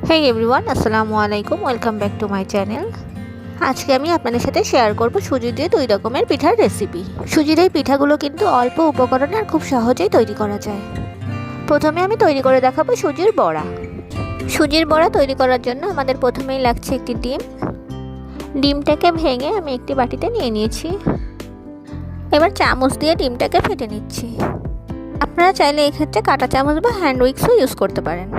হেই everyone, আসসালামু আলাইকুম। Welcome back to my channel. আজকে আমি আপনাদের সাথে শেয়ার করব সুজি দিয়ে 2 রকমের পিঠার রেসিপি। সুজির এই পিঠাগুলো কিন্তু অল্প উপকরণে আর খুব সহজেই তৈরি করা যায়। প্রথমে আমি তৈরি করে দেখাবো সুজির বড়া। সুজির বড়া তৈরি করার জন্য আমাদের প্রথমেই লাগছে একটি ডিম। ডিমটাকে ভেঙে আমি একটি বাটিতে নিয়ে নিয়েছি। এবার চামচ দিয়ে ডিমটাকে ফেটে নিচ্ছি। আপনারা চাইলে এক্ষেত্রে কাঁটা চামচ বা হ্যান্ড উইক্সও ইউজ করতে পারেন।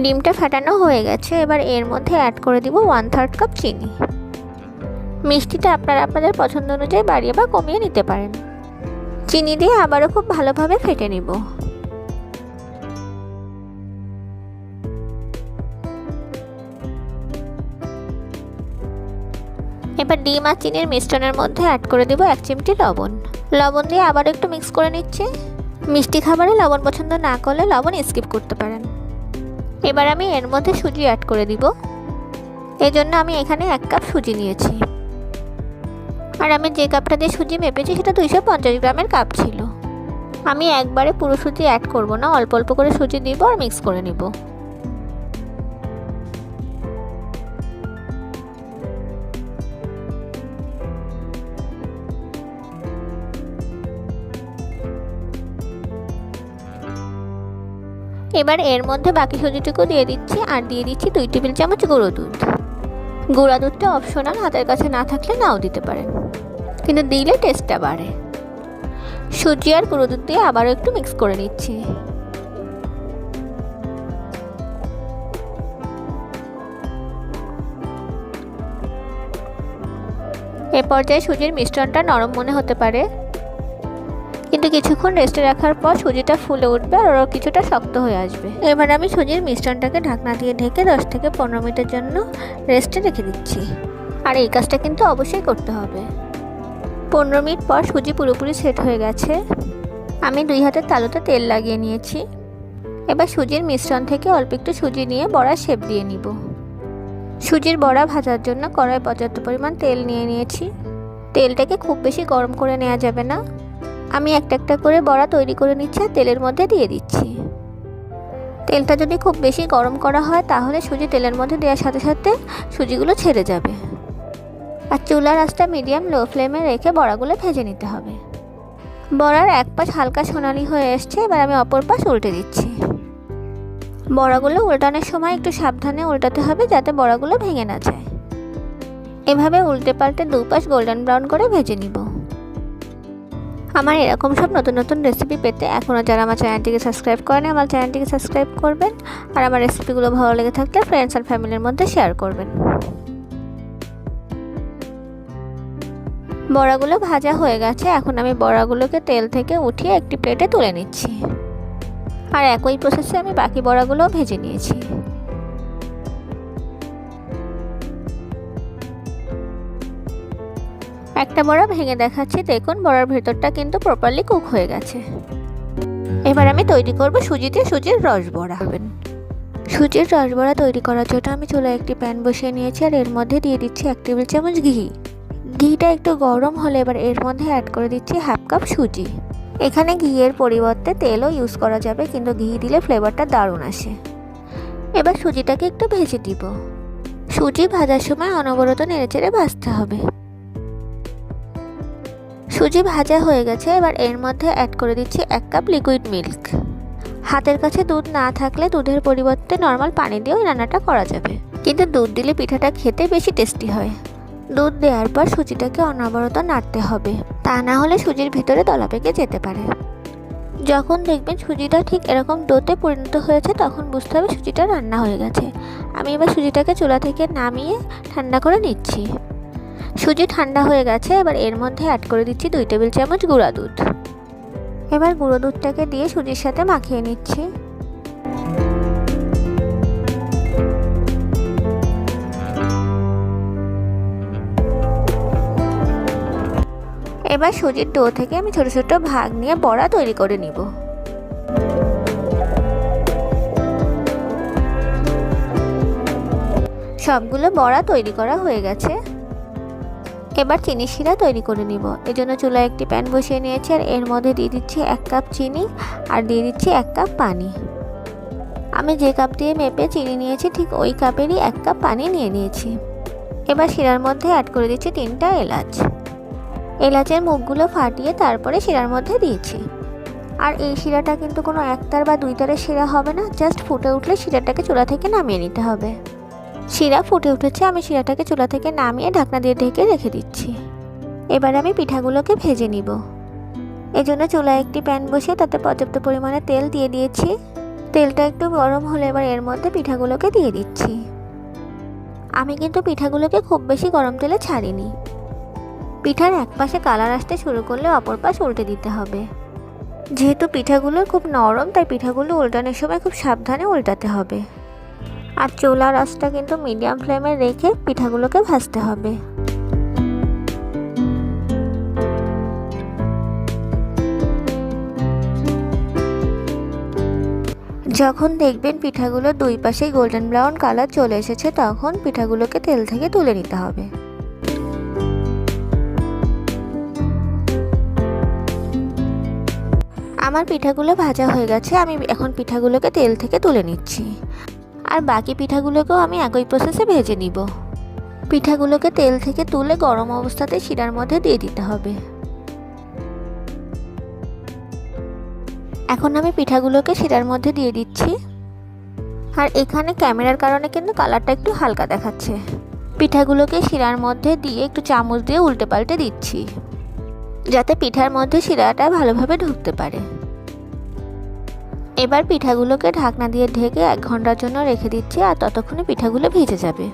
ডিমটা ফাটানো হয়ে গেছে। এবার এর মধ্যে অ্যাড করে দিব 1/3 কাপ চিনি। মিষ্টিটা আপনারা আপনাদের পছন্দ অনুযায়ী বাড়িয়ে বা কমিয়ে নিতে পারেন। চিনি দিয়ে আবারও খুব ভালোভাবে ফেটে নিব। এবার ডিম আর চিনির মিশ্রণের মধ্যে অ্যাড করে দিব 1 চিমটি লবণ। লবণ দিয়ে আবার একটু মিক্স করে নিচ্ছি। মিষ্টি খাবারে লবণ পছন্দ না করলে লবণ স্কিপ করতে পারেন। এবার আমি এর মধ্যে সুজি অ্যাড করে দিব। এজন্য আমি এখানে 1 কাপ সুজি নিয়েছি। আর আমি যে কাপটা দিয়ে সুজি মেপেছি সেটা 250 গ্রামের কাপ ছিল। আমি একবারে পুরো সুজি অ্যাড করব না, অল্প অল্প করে সুজি দিব আর মিক্স করে নিব। এবার এর মধ্যে বাকি সুজিটুকু দিয়ে দিচ্ছি আর দিয়ে দিচ্ছি 2 টেবিল চামচ গুঁড়ো দুধ। গুঁড়া দুধটা অপশনাল, হাতের কাছে না থাকলে নাও দিতে পারেন, কিন্তু দিলে টেস্টটা বাড়ে। সুজি আর গুঁড়ো দুধ দিয়ে আবারও একটু মিক্স করে নিচ্ছি। এ পর্যায়ে সুজির মিশ্রণটা নরম মনে হতে পারে, কিন্তু কিছুক্ষণ রেস্টে রাখার পর সুজিটা ফুলে উঠবে আর ওরা কিছুটা শক্ত হয়ে আসবে। এবার আমি সুজির মিশ্রণটাকে ঢাকনা দিয়ে ঢেকে 10 থেকে 15 মিনিটের জন্য রেস্টে রেখে দিচ্ছি। আর এই কাজটা কিন্তু অবশ্যই করতে হবে। 15 মিনিট পর সুজি পুরোপুরি সেট হয়ে গেছে। আমি 2 হাতের তালুতে তেল লাগিয়ে নিয়েছি। এবার সুজির মিশ্রণ থেকে অল্প একটু সুজি নিয়ে বড়া শেপ দিয়ে নিব। সুজির বড়া ভাজার জন্য কড়াই পর্যাপ্ত পরিমাণ তেল নিয়ে নিয়েছি। তেলটাকে খুব বেশি গরম করে নেওয়া যাবে না। আমি একটা একটা করে বড়া তৈরি করে নিচ্ছি আর তেলের মধ্যে দিয়ে দিচ্ছি। তেলটা যদি খুব বেশি গরম করা হয় তাহলে সুজি তেলের মধ্যে দেওয়ার সাথে সাথে সুজিগুলো ছেড়ে যাবে। আর চুলার আঁচটা মিডিয়াম লো ফ্লেমে রেখে বড়াগুলো ভেজে নিতে হবে। বড়ার এক পাশ হালকা সোনালি হয়ে এসছে। এবার আমি অপর পাশ উল্টে দিচ্ছি। বড়াগুলো উল্টানোর সময় একটু সাবধানে উল্টাতে হবে যাতে বড়াগুলো ভেঙে না যায়। এভাবে উল্টে পাল্টে দুপাশ গোল্ডেন ব্রাউন করে ভেজে নিব। আমার এরকম সব নতুন নতুন রেসিপি পেতে এখনও যারা আমার চ্যানেলটিকে সাবস্ক্রাইব করেন আমার চ্যানেলটিকে সাবস্ক্রাইব করবেন। আর আমার রেসিপিগুলো ভালো লেগে থাকলে ফ্রেন্ডস আর ফ্যামিলির মধ্যে শেয়ার করবেন। বড়াগুলো ভাজা হয়ে গেছে। এখন আমি বড়াগুলোকে তেল থেকে উঠিয়ে একটি প্লেটে তুলে নিচ্ছি। আর একই প্রসেসে আমি বাকি বড়াগুলোও ভেজে নিয়েছি। একটা বড়া ভেঙে দেখাচ্ছি, দেখুন বড়ার ভেতরটা কিন্তু প্রপারলি কুক হয়ে গেছে। এবার আমি তৈরি করব সুজি দিয়ে সুজির রস বড়া। সুজির রস বড়া তৈরি করার জন্য আমি চুলায় একটি প্যান বসিয়ে নিয়েছি আর এর মধ্যে দিয়ে দিচ্ছি 1 টেবিল চামচ ঘি। ঘিটা একটু গরম হলে এবার এর মধ্যে অ্যাড করে দিচ্ছি 1/2 কাপ সুজি। এখানে ঘিয়ের পরিবর্তে তেলও ইউজ করা যাবে, কিন্তু ঘি দিলে ফ্লেভারটা দারুণ আসে। এবার সুজিটাকে একটু ভেজে দিব। সুজি ভাজার সময় অনবরত নেড়েচেড়ে ভাজতে হবে। সুজি ভাজা হয়ে গেছে। এবার এর মধ্যে অ্যাড করে দিচ্ছি 1 কাপ লিকুইড মিল্ক। হাতের কাছে দুধ না থাকলে দুধের পরিবর্তে নর্মাল পানি দিয়েও রান্নাটা করা যাবে, কিন্তু দুধ দিলে পিঠাটা খেতে বেশি টেস্টি হয়। দুধ দেওয়ার পর সুজিটাকে অনবরত নাড়তে হবে, তা না হলে সুজির ভিতরে দলা পেকে যেতে পারে। যখন দেখবেন সুজিটা ঠিক এরকম ডোতে পরিণত হয়েছে তখন বুঝতে হবে সুজিটা রান্না হয়ে গেছে। আমি এবার সুজিটাকে চুলা থেকে নামিয়ে ঠান্ডা করে নিচ্ছি। সুজি ঠান্ডা হয়ে গেছে। এবার এর মধ্যে অ্যাড করে দিচ্ছি 2 টেবিল চামচ গুঁড়া দুধ। এবার গুঁড়ো দুধটাকে দিয়ে সুজির সাথে মাখিয়ে নিচ্ছি। এবার সুজির ডো থেকে আমি ছোট ছোট ভাগ নিয়ে বড়া তৈরি করে নিব। সবগুলো বড়া তৈরি করা হয়ে গেছে। এবার চিনি শিরা তৈরি করে নিব। এজন্য চুলায় একটি প্যান বসিয়ে নিয়েছি আর এর মধ্যে দিয়ে দিচ্ছি 1 কাপ চিনি আর দিয়ে দিচ্ছি 1 কাপ পানি। আমি যে কাপ দিয়ে মেপে চিনি নিয়েছি ঠিক ওই কাপেরই 1 কাপ পানি নিয়ে নিয়েছি। এবার শিরার মধ্যে অ্যাড করে দিচ্ছি 3টা এলাচ। এলাচের মুখগুলো ফাটিয়ে তারপরে শিরার মধ্যে দিয়েছি। আর এই শিরাটা কিন্তু কোনো 1 তার বা 2 তারের শিরা হবে না, জাস্ট ফুটে উঠলে শিরাটাকে চুলা থেকে নামিয়ে নিতে হবে। শিরা ফুটে উঠেছে, আমি শিরাটাকে চুলা থেকে নামিয়ে ঢাকনা দিয়ে ঢেকে রেখে দিচ্ছি। এবার আমি পিঠাগুলোকে ভেজে নিব। এজন্য চুলায় একটি প্যান বসিয়ে তাতে পর্যাপ্ত পরিমাণে তেল দিয়ে দিয়েছি। তেলটা একটু গরম হলে এবার এর মধ্যে পিঠাগুলোকে দিয়ে দিচ্ছি। আমি কিন্তু পিঠাগুলোকে খুব বেশি গরম তেলে ছাড়িনি। পিঠার এক পাশে কালার আসতে শুরু করলে অপর পাশ উল্টে দিতে হবে। যেহেতু পিঠাগুলো খুব নরম, তাই পিঠাগুলো উল্টানোর সময় খুব সাবধানে উল্টাতে হবে। আর চুলার আঁচটা কিন্তু মিডিয়াম ফ্লেমে রেখে পিঠাগুলোকে ভাজতে হবে। যখন দেখবেন পিঠাগুলো 2 পাশেই গোল্ডেন ব্রাউন কালার চলে এসেছে, তখন পিঠাগুলোকে তেল থেকে তুলে নিতে হবে। আমার পিঠাগুলো ভাজা হয়ে গেছে, আমি এখন পিঠাগুলোকে তেল থেকে তুলে নিচ্ছি। আর বাকি পিঠাগুলোকেও আমি একই প্রসেসে ভেজে নিব। পিঠাগুলোকে তেল থেকে তুলে গরম অবস্থাতে শিরার মধ্যে দিয়ে দিতে হবে। এখন আমি পিঠাগুলোকে শিরার মধ্যে দিয়ে দিচ্ছি। আর এখানে ক্যামেরার কারণে কিন্তু কালারটা একটু হালকা দেখাচ্ছে। পিঠাগুলোকে শিরার মধ্যে দিয়ে একটু চামচ দিয়ে উল্টে পাল্টে দিচ্ছি, যাতে পিঠার মধ্যে শিরাটা ভালোভাবে ঢুকতে পারে। এবার পিঠাগুলোকে ঢাকনা দিয়ে ঢেকে 1 ঘন্টার জন্য রেখে দিচ্ছি, আর ততক্ষণে পিঠাগুলো ভিজে যাবে।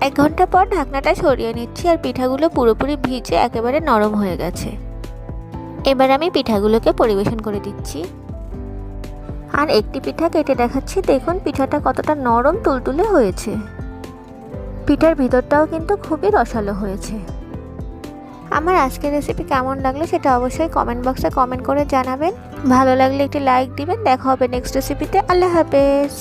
1 ঘন্টা পর ঢাকনাটা সরিয়ে নিচ্ছি, আর পিঠাগুলো পুরোপুরি ভিজে একেবারে নরম হয়ে গেছে। এবার আমি পিঠাগুলোকে পরিবেশন করে দিচ্ছি। আর একটি পিঠা কেটে দেখাচ্ছি, দেখুন পিঠাটা কতটা নরম তুলতুলে হয়েছে। পিঠার ভিতরটাও কিন্তু খুবই রসালো হয়েছে। আমার আজকের রেসিপি কেমন লাগলো সেটা অবশ্যই কমেন্ট বক্সে কমেন্ট করে জানাবেন। ভালো লাগলে একটি লাইক দিবেন। দেখা হবে নেক্সট রেসিপিতে। আল্লাহ হাফেজ।